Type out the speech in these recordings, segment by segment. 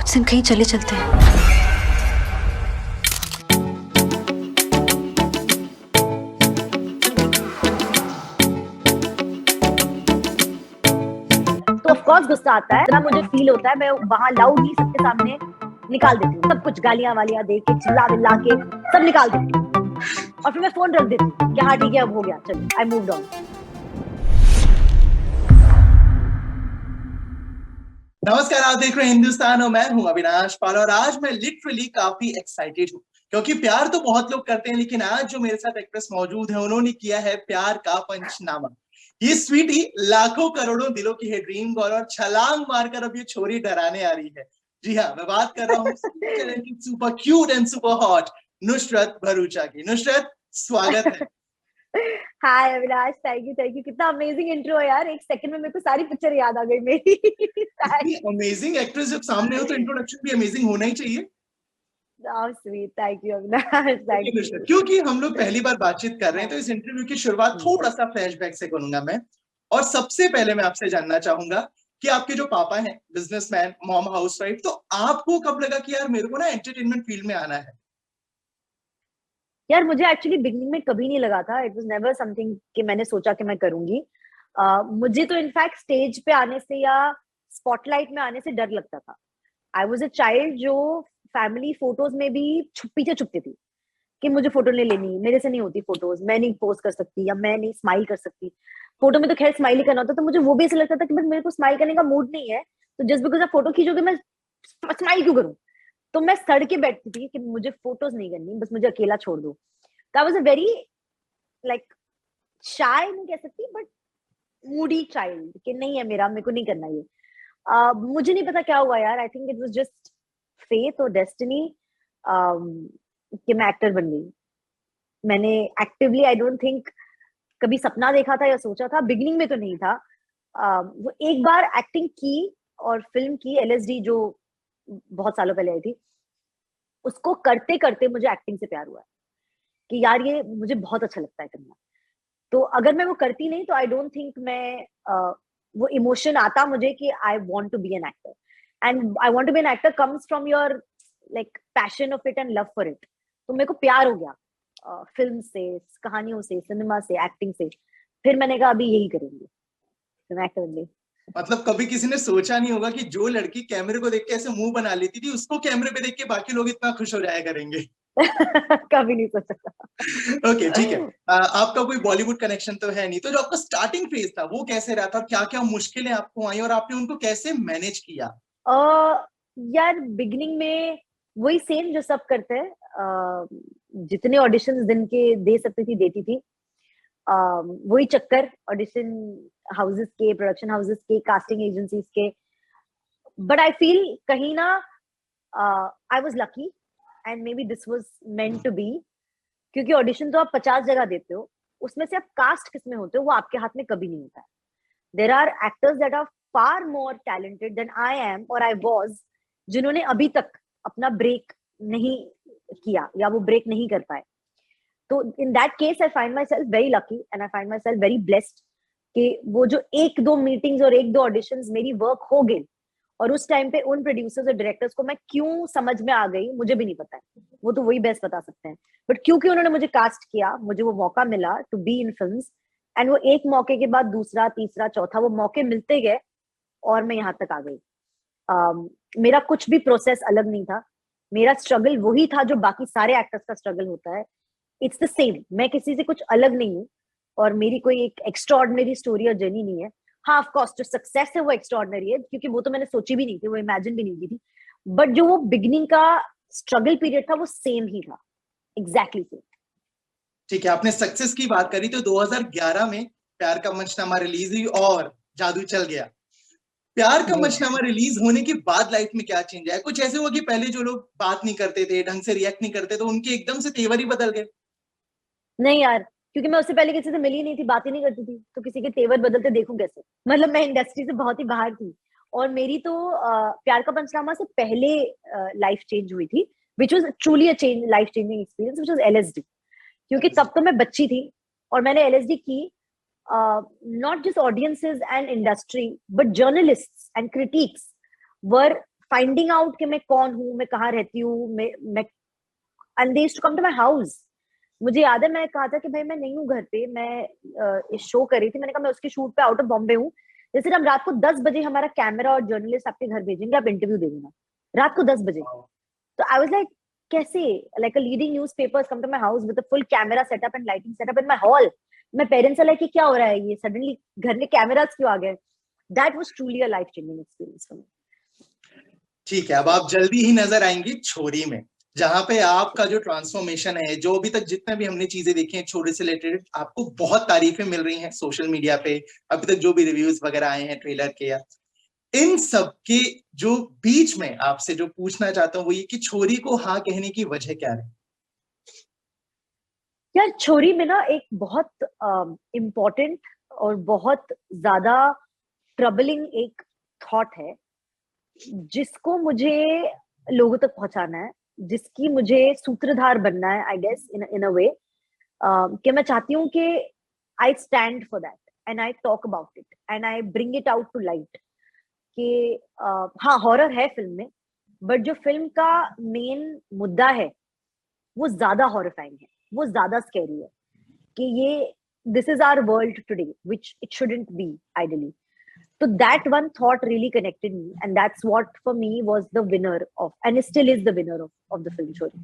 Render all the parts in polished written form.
SIM कहीं चले चलते हैं। तो ऑफ कोर्स गुस्सा आता है, इतना मुझे फील होता है, मैं वहां लाउडली सबके सामने निकाल देती हूँ, सब कुछ गालियां वालियां दे के चिल्ला विल्ला के सब निकाल देती हूँ और फिर मैं फोन रख देती हूँ कि हाँ ठीक है अब हो गया, चलो आई मूव्ड ऑन। नमस्कार, आप देख रहे हैं हिंदुस्तान और मैं हूं अविनाश पाल और आज मैं लिटरली काफी एक्साइटेड हूं क्योंकि प्यार तो बहुत लोग करते हैं लेकिन आज जो मेरे साथ एक्ट्रेस मौजूद है उन्होंने किया है प्यार का पंचनामा। ये स्वीटी लाखों करोड़ों दिलों की है ड्रीम गर्ल और छलांग मारकर अब ये छोरी डराने आ रही है। जी हाँ, मैं बात कर रहा हूँ super cute and super hot Nusrat Bharucha की। नुसरत, स्वागत है। हाय अविनाश, थैंक यू, कितना अमेजिंग इंट्रो है यार, एक सेकंड में मेरे को सारी पिक्चर याद आ गई मेरी। अमेजिंग एक्ट्रेस जब सामने हो तो इंट्रोडक्शन भी अमेजिंग होना ही चाहिए। Sweet, thank you Avinash, thank you. क्योंकि हम लोग पहली बार बातचीत कर रहे हैं तो इस इंटरव्यू की शुरुआत थोड़ा सा फ्लैशबैक से करूंगा मैं। और सबसे पहले मैं आपसे जानना चाहूंगा कि आपके जो पापा हैं बिजनेसमैन, मॉम हाउसवाइफ, तो आपको कब लगा कि यार मेरे को ना एंटरटेनमेंट फील्ड में आना है? यार मुझे एक्चुअली बिगनिंग में कभी नहीं लगा था, इट वाज नेवर समथिंग कि मैंने सोचा कि मैं करूंगी। मुझे तो इनफैक्ट स्टेज पे आने से या स्पॉटलाइट में आने से डर लगता था। आई वॉज अ चाइल्ड जो फैमिली फोटोज में भी पीछे छुपती थी कि मुझे फोटो नहीं लेनी, मेरे से नहीं होती फोटोज, मैं नहीं पोज कर सकती या मैं नहीं स्माइल कर सकती। फोटो में तो खैर स्माइल ही करना होता, तो मुझे वो भी ऐसा लगता था कि बस मेरे को स्माइल करने का मूड नहीं है, तो जस्ट बिकॉज आप फोटो खींचोगे मैं स्माइल क्यों करूं। तो मैं सड़ के बैठती थी कि मुझे फोटोज नहीं करनी, बस मुझे अकेला छोड़ दो। That was a very like shy नहीं कह सकती बट मूडी चाइल्ड कि नहीं है मेरा, मेरे को नहीं करना ये। मुझे नहीं पता क्या हुआ यार, I think it was just faith और डेस्टिनी कि मैं एक्टर बन गई। मैंने एक्टिवली आई डोंट थिंक कभी सपना देखा था या सोचा था, बिगिनिंग में तो नहीं था। वो एक बार एक्टिंग की और फिल्म की एलएसडी जो बहुत सालों पहले आई थी, उसको करते करते मुझे एक्टिंग से प्यार हुआ है कि यार ये मुझे बहुत अच्छा लगता है करना। तो अगर मैं वो करती नहीं तो आई डोंट थिंक मैं वो इमोशन आता मुझे कि I want to be an actor, and I want to be an actor comes from your like passion of it and love for it. तो मेरे को प्यार हो गया फिल्म से, कहानियों से, सिनेमा से, एक्टिंग से। फिर मैंने कहा अभी यही करूंगी, तो मैं एक्टर बन गई। मतलब कभी किसी ने सोचा नहीं होगा कि जो लड़की कैमरे को देख के ऐसे मुंह बना लेती थी उसको कैमरे पे देख के बाकी लोग इतना खुश हो जाया करेंगे। कभी नहीं सोचा था। ओके, ठीक है। आपका कोई बॉलीवुड कनेक्शन तो है नहीं, तो जो आपका स्टार्टिंग फेज था वो कैसे रहा था? क्या क्या मुश्किलें आपको आई और आपने उनको कैसे मैनेज किया? यार बिगिनिंग में वही सेम जो सब करते हैं, जितने ऑडिशंस दिन के दे सकती थी देती थी। वही चक्कर ऑडिशन हाउसेस के, प्रोडक्शन हाउसेस के, कास्टिंग एजेंसीज के। बट आई फील कहीं ना I was lucky and maybe this was meant to be, क्योंकि ऑडिशन तो आप 50 जगह देते हो, उसमें से आप कास्ट किसमें होते हो वो आपके हाथ में कभी नहीं होता है। There are actors that are far more talented than I am और आई वाज, जिन्होंने अभी तक अपना ब्रेक नहीं किया या वो ब्रेक नहीं कर पाए। तो in that case I find my self very lucky and I find my self very blessed कि वो जो एक दो मीटिंग्स और एक दो ऑडिशंस मेरी वर्क हो गई, और उस टाइम पे उन प्रोड्यूसर्स और डायरेक्टर्स को मैं क्यों समझ में आ गई मुझे भी नहीं पता है, वो तो वही बेस्ट बता सकते हैं। बट क्योंकि उन्होंने मुझे कास्ट किया, मुझे वो मौका मिला to be in films, and वो एक मौके के बाद दूसरा, तीसरा, चौथा, वो मौके मिलते गए और मैं यहाँ तक आ गई। मेरा कुछ भी प्रोसेस अलग नहीं था, मेरा स्ट्रगल वही था जो बाकी सारे एक्टर्स का स्ट्रगल होता है। इट्स द सेम, मैं किसी से कुछ अलग नहीं हूँ और मेरी कोई एक एक्स्ट्राऑर्डिनरी स्टोरी और जर्नी नहीं है। हाँ ऑफ कोर्स जो सक्सेस है वो एक्स्ट्राऑर्डिनरी है, क्योंकि वो तो मैंने सोची भी नहीं थी, वो इमेजिन भी नहीं की थी। बट जो वो बिगिनिंग का स्ट्रगल पीरियड था वो सेम ही था, एग्जैक्टली सेम। ठीक है, आपने सक्सेस की बात करी तो 2011 में प्यार का मंचनामा रिलीज हुई और जादू चल गया। प्यार का मंचनामा रिलीज होने के बाद लाइफ में क्या चेंज आया? कुछ ऐसे हुआ कि पहले जो लोग बात नहीं करते थे, ढंग से रिएक्ट नहीं करते, तो उनके एकदम से तेवर ही बदल गए? नहीं यार, क्योंकि मैं उससे पहले किसी से मिली नहीं थी, बात ही नहीं करती थी, तो किसी के तेवर बदलते देखूं कैसे। मतलब मैं इंडस्ट्री से बहुत ही बाहर थी, और मेरी तो प्यार का पंचनामा से पहले लाइफ चेंज हुई थी, which was truly a change, life changing experience, which was LSD. क्योंकि तब तो मैं बच्ची थी और मैंने एलएसडी की, not just audiences and industry but journalists and critics were finding out कि मैं कौन हूँ, मैं कहाँ रहती हूँ, मैं and they used to come to my house. मुझे याद है मैं कहा था कि भाई मैं नहीं हूँ घर पे, मैं इस शो कर रही थी, मैंने कहा मैं उसके शूट पे आउट ऑफ बॉम्बे हूँ, जैसे हम रात को 10 बजे हमारा कैमरा और जर्नलिस्ट आपके घर भेजेंगे, आप इंटरव्यू दे देना रात को 10 बजे। तो आई वाज लाइक कैसे, like a leading newspapers come to my house with a full camera setup and lighting setup in my hall. My parents are like क्या हो रहा है, ये सडनली घर में कैमरास क्यों आ गए। That was truly a life changing experience for me. ठीक है, अब आप जल्दी ही नजर आएंगी छोरी में, जहां पे आपका जो ट्रांसफॉर्मेशन है, जो अभी तक जितने भी हमने चीजें देखी हैं छोरी से रिलेटेड, आपको बहुत तारीफें मिल रही हैं सोशल मीडिया पे, अभी तक जो भी रिव्यूज वगैरह आए हैं ट्रेलर के, या इन सब के जो बीच में आपसे जो पूछना चाहता हूँ वो ये कि छोरी को हाँ कहने की वजह क्या है? यार छोरी में ना एक बहुत इम्पोर्टेंट और बहुत ज्यादा ट्रबलिंग एक थॉट है, जिसको मुझे लोगों तक पहुंचाना है, जिसकी मुझे सूत्रधार बनना है, आई गेस इन अ वे, कि मैं चाहती हूँ कि I stand for that and I talk about it and I bring it out to light. कि हाँ हॉरर है फिल्म में, बट जो फिल्म का मेन मुद्दा है वो ज्यादा हॉरिफाइंग है, वो ज्यादा स्कैरी है, कि ये this is our world today which it shouldn't be ideally. So that one thought really connected me, and that's what for me was the winner of, and it still is the winner of the film Chori.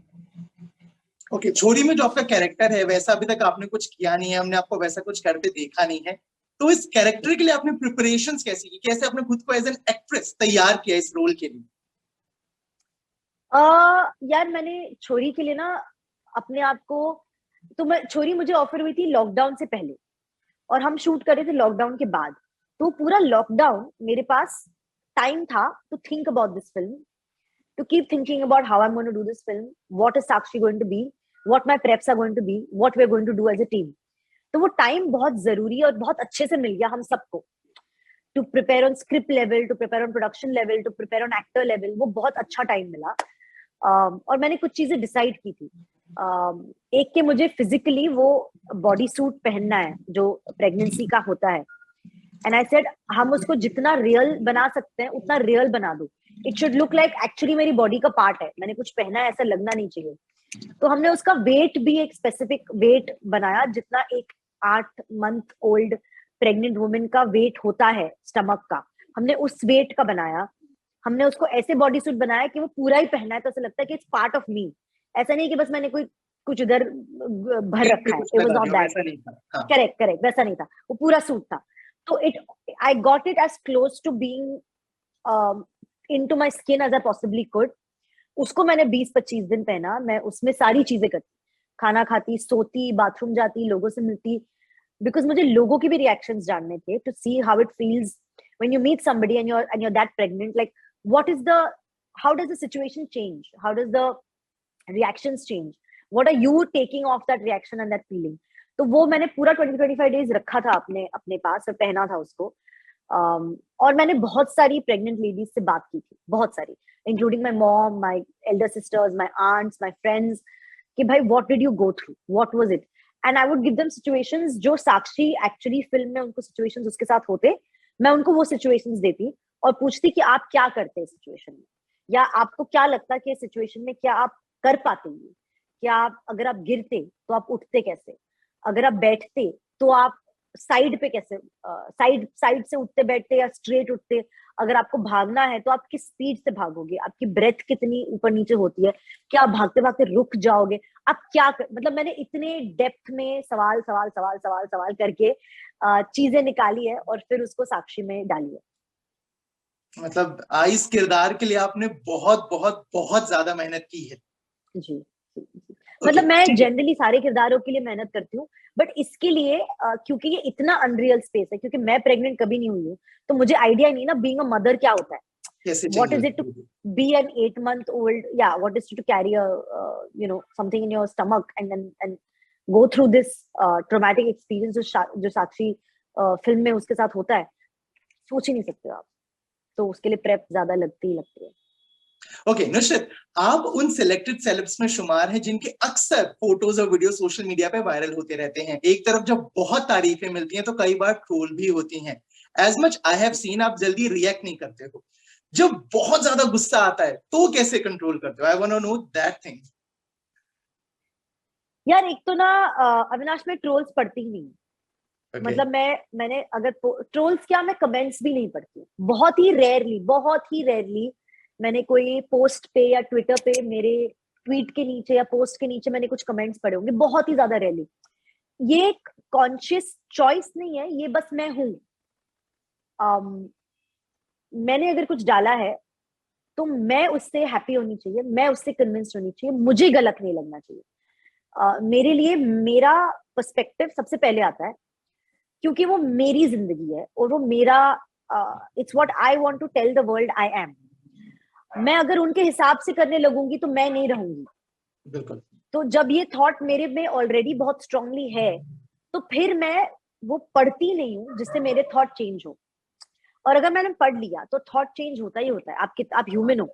Okay, छोरी में जो आपका character है वैसा अभी तक आपने कुछ किया नहीं है, हमने आपको वैसा कुछ करते देखा नहीं है, तो इस कैरेक्टर के लिए आपने प्रिपरेशंस कैसी की, कैसे आपने खुद को एज एन एक्ट्रेस तैयार किया इस रोल के लिए? यार मैंने छोरी के लिए ना अपने आप को, तो मैं छोरी मुझे ऑफर हुई थी लॉकडाउन से पहले और हम शूट कर रहे थे लॉकडाउन के बाद। तो पूरा लॉकडाउन मेरे पास टाइम था to think about this film, to keep thinking about how I'm going to do this film, what is Sakshi going to be, what my preps are going to be, what we're going to do as a team. तो वो time बहुत जरूरी और बहुत अच्छे से मिल गया हम सबको, to prepare on script level, to prepare on production level, to prepare on actor level. वो बहुत अच्छा टाइम मिला। और मैंने कुछ चीजें डिसाइड की थी। एक के मुझे फिजिकली वो बॉडी सूट पहनना है जो प्रेगनेंसी का होता है, एंड आई सेड हम उसको जितना रियल बना सकते हैं उतना रियल बना दो, it should look like actually मेरी बॉडी का पार्ट है, मैंने कुछ पहना है ऐसा लगना नहीं चाहिए। तो हमने उसका वेट भी एक स्पेसिफिक वेट बनाया, जितना एक 8 मंथ ओल्ड प्रेग्नेंट वुमेन का वेट होता है स्टमक का, हमने उस वेट का बनाया। हमने उसको ऐसे बॉडी सूट बनाया कि वो पूरा ही पहना है तो ऐसा लगता है कि इट्स पार्ट ऑफ मी, ऐसा नहीं कि बस मैंने कोई कुछ इधर भर रखा है। It was not that, correct correct, वैसा नहीं था, वो पूरा सूट था। तो it I got it as close to being into my skin as I possibly could. उसको मैंने 20-25 दिन पहना। मैं उसमें सारी चीजें करती, खाना खाती, सोती, बाथरूम जाती, लोगों से मिलती, बिकॉज मुझे लोगों की भी रिएक्शंस जानने थे, to see how it feels when you meet somebody and you're that pregnant, like what is the, how does the situation change, how does the reactions change, what are you taking of that reaction and that feeling. तो वो मैंने पूरा 20-25 days रखा था अपने अपने पास और पहना था उसको। और मैंने बहुत सारी प्रेग्नेंट लेडीज से बात की थी, बहुत सारी, including my mom, my elder sisters, my aunts, my friends, कि भाई what did you go through, what was it, and I would give them situations जो साक्षी एक्चुअली फिल्म में उनको सिचुएशंस उसके साथ होते, मैं उनको वो सिचुएशंस देती और पूछती कि आप क्या करते हैं सिचुएशन में, या आपको क्या लगता है कि सिचुएशन में क्या आप कर पाते हैं, क्या आप, अगर आप गिरते तो आप उठते कैसे, अगर आप बैठते तो आप साइड पे कैसे, साइड साइड से उठते बैठते या स्ट्रेट उठते, अगर आपको भागना है तो आप किस स्पीड से भागोगे, आपकी ब्रेथ कितनी ऊपर नीचे होती है, क्या आप भागते भागते रुक जाओगे, आप क्या मतलब मैंने इतने डेप्थ में सवाल सवाल सवाल सवाल सवाल करके चीजें निकाली है और फिर उसको साक्षी में डाली है। मतलब इस किरदार के लिए आपने बहुत बहुत बहुत ज्यादा मेहनत की है। जी, मतलब मैं जनरली सारे किरदारों के लिए मेहनत करती हूँ, बट इसके लिए क्योंकि ये इतना अनरियल स्पेस है, क्योंकि मैं प्रेग्नेंट कभी नहीं हुई हूँ, तो मुझे आइडिया नहीं ना बीइंग अ मदर क्या होता है, what is it to be an 8 month old, yeah, what is it to carry a something in your stomach and go through this traumatic experience जो साक्षी फिल्म में उसके साथ होता है, सोच ही नहीं सकते आप। तो उसके लिए प्रेप ज्यादा लगती है। ओके नुसरत, आप उन सिलेक्टेड सेलेब्स में शुमार हैं जिनके अक्सर फोटोज और वीडियो सोशल मीडिया पे वायरल होते रहते हैं। एक तरफ जब बहुत तारीफें मिलती हैं तो कई बार ट्रोल भी होती हैं। As much I have seen, आप जल्दी रिएक्ट नहीं करते हो, जब बहुत ज्यादा गुस्सा आता है तो कैसे कंट्रोल करते हो? I want to know that thing. यार एक तो ना अविनाश, में ट्रोल्स पढ़ती ही नहीं। मतलब मैंने अगर ट्रोल्स क्या, मैं कमेंट्स भी नहीं पढ़ती हूँ। बहुत ही रेयरली मैंने कोई पोस्ट पे या ट्विटर पे मेरे ट्वीट के नीचे या पोस्ट के नीचे मैंने कुछ कमेंट्स पढ़े होंगे, बहुत ही ज्यादा रेयरली। ये एक कॉन्शियस चॉइस नहीं है, ये बस मैं हूं। मैंने अगर कुछ डाला है तो मैं उससे हैप्पी होनी चाहिए, मैं उससे कन्विंस्ड होनी चाहिए, मुझे गलत नहीं लगना चाहिए। मेरे लिए मेरा पर्सपेक्टिव सबसे पहले आता है, क्योंकि वो मेरी जिंदगी है और वो मेरा, it's what I want to tell the world I am. मैं अगर उनके हिसाब से करने लगूंगी तो मैं नहीं रहूंगी। बिल्कुल। तो जब ये थॉट मेरे में ऑलरेडी बहुत स्ट्रांगली है, तो फिर मैं वो पढ़ती नहीं हूँ जिससे मेरे थॉट चेंज हो। और अगर मैंने पढ़ लिया तो थॉट चेंज होता ही होता है। आप ह्यूमन हो।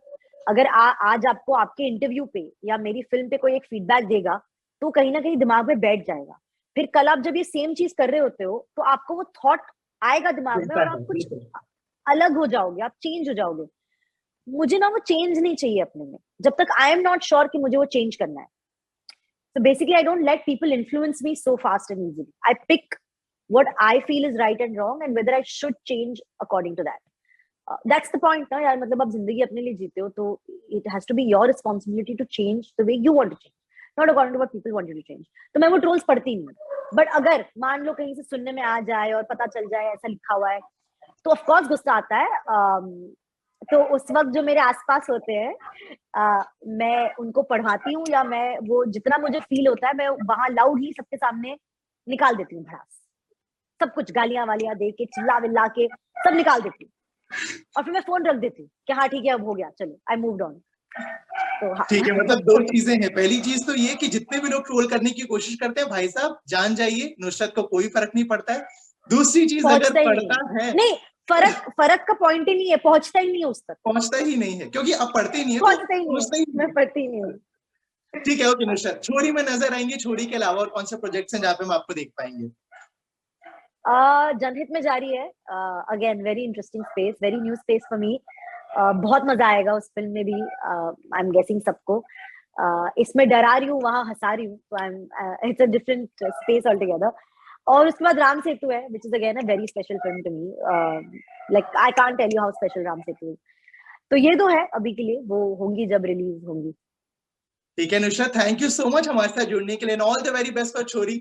अगर आज आपको आपके इंटरव्यू पे या मेरी फिल्म पे कोई एक फीडबैक देगा, तो कहीं ना कहीं दिमाग में बैठ जाएगा। फिर कल आप जब ये सेम चीज कर रहे होते हो तो आपको वो थॉट आएगा दिमाग में और आप कुछ अलग हो जाओगे, आप चेंज हो जाओगे। मुझे ना वो चेंज नहीं चाहिए अपने में, जब तक आई एम नॉट श्योर कि मुझे वो चेंज करना है। So basically, I don't let people influence me so fast and easily. I pick what I feel is right and wrong, and whether I should change according to that. That's the point, ना यार। मतलब आप जिंदगी अपने लिए जीते हो, तो it has to be your responsibility to change the way you want to change, not according to what people want you to change. तो मैं वो ट्रोल्स पढ़ती नहीं। बट अगर मान लो कहीं से सुनने में आ जाए और पता चल जाए ऐसा लिखा हुआ है, तो ऑफ कोर्स गुस्सा आता है। तो उस वक्त जो मेरे आसपास होते हैं, मैं उनको पढ़ाती हूँ, या मैं वो जितना मुझे फील होता है मैं वहां लाउडली सबके सामने निकाल देती हूँ भड़ास। सब कुछ गालियां वालियां दे के, चिल्ला विल्ला के सब निकाल देती हूँ, और फिर मैं फोन रख देती हूँ कि हाँ ठीक है, अब हो गया, चलो आई मूव्ड ऑन। तो हाँ। ठीक है, मतलब दो चीजें हैं। पहली चीज तो ये कि जितने भी लोग ट्रोल करने की कोशिश करते हैं, भाई साहब जान जाइए, नुसरत को कोई फर्क नहीं पड़ता है। दूसरी चीज, अगर पड़ता है, नहीं, फर्क का पॉइंट ही नहीं है, पहुंचता ही नहीं है उस तक। पहुंचता ही नहीं है, क्योंकि अब पढ़ते ही नहीं है, पहुंचता ही तो नहीं है, मैं पढ़ती ही नहीं हूँ। ठीक है। ओके नुसरत, छोरी में नजर आएंगे, छोरी के अलावा और कौन से प्रोजेक्ट्स हैं जहाँ पे हम आपको देख पाएंगे? जनहित में जारी है। Again very interesting space, very new space for me. बहुत मजा आएगा उस फिल्म में भी। आई एम गेसिंग सबको। इसमें डरा रही हूँ, वहां हंसा रही हूँ, तो I am, it's a different space altogether. और उसके बाद राम सेतु है, which is again a very special film to me. Like I can't tell you how special Ram Setu is. तो ये दो है अभी के लिए, वो होंगी जब रिलीज होंगी। ठीक है Nusrat, thank you so much हमारे साथ जुड़ने के लिए। All the very best for Chhorii.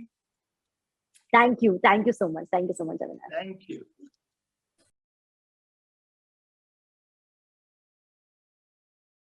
Thank you so much, thank you so much Avinash. Thank you.